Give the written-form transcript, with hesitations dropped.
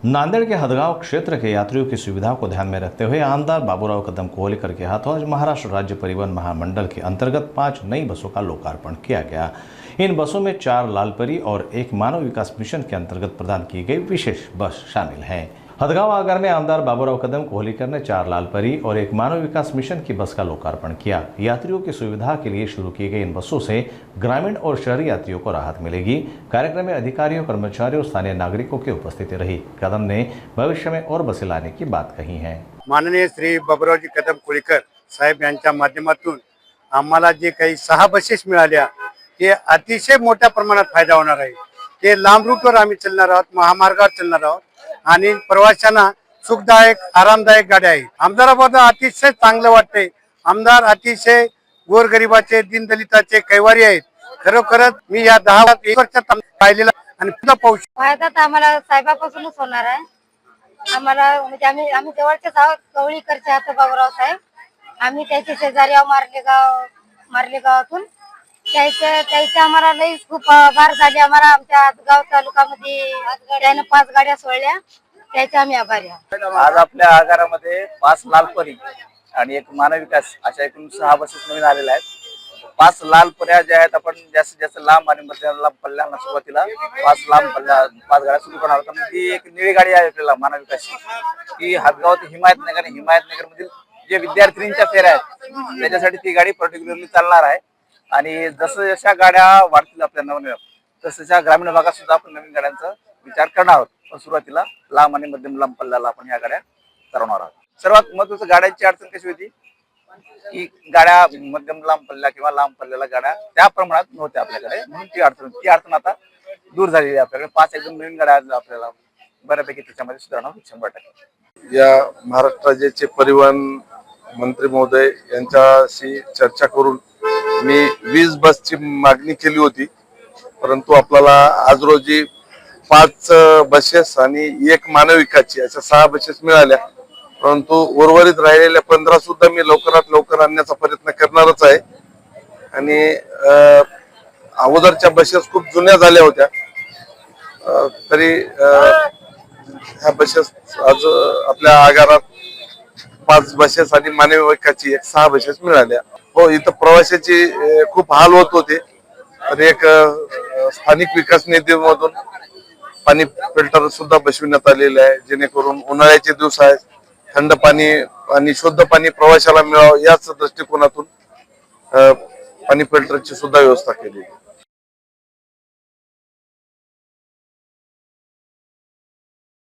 नांदेड़ के हदगांव क्षेत्र के यात्रियों की सुविधा को ध्यान में रखते हुए आमदार बाबूराव कदम कोहलीकर के हाथों आज महाराष्ट्र राज्य परिवहन महामंडल के अंतर्गत 5 नई बसों का लोकार्पण किया गया। इन बसों में 4 लालपरी और एक मानव विकास मिशन के अंतर्गत प्रदान की गई विशेष बस शामिल है। हदगांव आगर में आमदार बाबूराव कदम कोहलीकर ने 4 लालपरी और एक मानव विकास मिशन की बस का लोकार्पण किया। यात्रियों की सुविधा के लिए शुरू की गई इन बसों से ग्रामीण और शहरी यात्रियों को राहत मिलेगी। कार्यक्रम में अधिकारियों, कर्मचारियों और स्थानीय नागरिकों की उपस्थिति रही। कदम ने भविष्य में और बसें लाने की बात कही है। माननीय श्री बाबूरावजी कदम कोहलीकर साहेब यांच्या माध्यमातून आम्हाला जे काही 6 बसेस मिळाल्या ते अतिशय मोठ्या प्रमाणात फायदा होणार आहे। ते लांब रूटवर आम्ही चालणार आहोत, महामार्गावर चालणार आहोत आणि प्रवाशांना सुखदायक आरामदायक गाड्या आहेत। आमदाराबद्दल अतिशय चांगलं वाटतंय। आमदार अतिशय गोरगरिबाचे, दीनदलिताचे कैवारी आहेत। खरोखरच मी या 10 वर्षात पाहिलेला आणि पुन्हा पाहू फायदा तर आम्हाला साहेबापासूनच होणार आहे। आम्हाला म्हणजे आम्ही जवळचेच आहोत, कवळीकरचे आहोत बाबूराव साहेब। आम्ही त्याचे शेजारी आहोत, मार्लेगावातून त्याचे आम्हाला लई खूप आभार झाले। आम्हाला आमच्या गाव तालुक्यामध्ये त्याने 5 गाड्या सोडल्या, त्याचे आम्ही आभारी आहोत। आज आपल्या आगारामध्ये 5 लालपरी आणि एक मानव विकास अशा एकूण 6 बसेस नवीन आलेल्या आहेत। 5 लालपऱ्या ज्या आहेत आपण जास्तीत जास्त लांब आणि मध्यम लांब पल्ल्याला सुरुवातीला 5 गाड्या सुरू करणार आहोत। ती एक निळी गाडी आहे आपल्याला मानव विकासची, ती हदगाव ते हिमायतनगर मधील जे विद्यार्थ्यांच्या फेऱ्या आहेत त्याच्यासाठी ती गाडी पर्टिक्युलरली चालणार आहे। आणि जसं जशा गाड्या वाढतील आपल्या नवीन तसं ग्रामीण भागात सुद्धा आपण नवीन गाड्यांचा विचार करणार आहोत। पण सुरुवातीला लांब आणि मध्यम लांब पल्ल्याला आपण या गाड्या चालवणार आहोत। सर्वात महत्त्वाचं गाड्यांची अडचण कशी होती की गाड्या मध्यम लांब पल्ल्या किंवा लांब पल्ल्याला गाड्या त्या प्रमाणात नव्हत्या आपल्याकडे, म्हणून ती अडचण आता दूर झालेली आहे। आपल्याकडे 5 एकदम नवीन गाड्या आपल्याला बऱ्यापैकी त्याच्यामध्ये सुधारणा 100%। या महाराष्ट्र राज्याचे परिवहन मंत्री महोदय यांच्याशी चर्चा करून मी 20 बसची मागणी केली होती, परंतु आपल्याला आज रोजी 5 बसेस आणि एक मानव विकासची अशा 6 बसेस मिळाल्या। परंतु उर्वरित राहिलेल्या 15 सुद्धा मी लवकरात लवकर आणण्याचा प्रयत्न करणारच आहे। आणि अगोदरच्या बसेस खूप जुन्या झाल्या होत्या, तरी ह्या बसेस आज आपल्या आगारात 5 बसेस आणि मानव विकासची एक 6 बसेस मिळाल्या। हो, इथं प्रवाशाची खूप हाल होत होते, तर एक स्थानिक विकास निधीमधून पाणी फिल्टर सुद्धा बसविण्यात आलेले आहे, जेणेकरून उन्हाळ्याचे दिवस आहेत, थंड पाणी आणि शुद्ध पाणी प्रवाशाला मिळावं याच दृष्टिकोनातून पाणी फिल्टरची सुद्धा व्यवस्था केली आहे।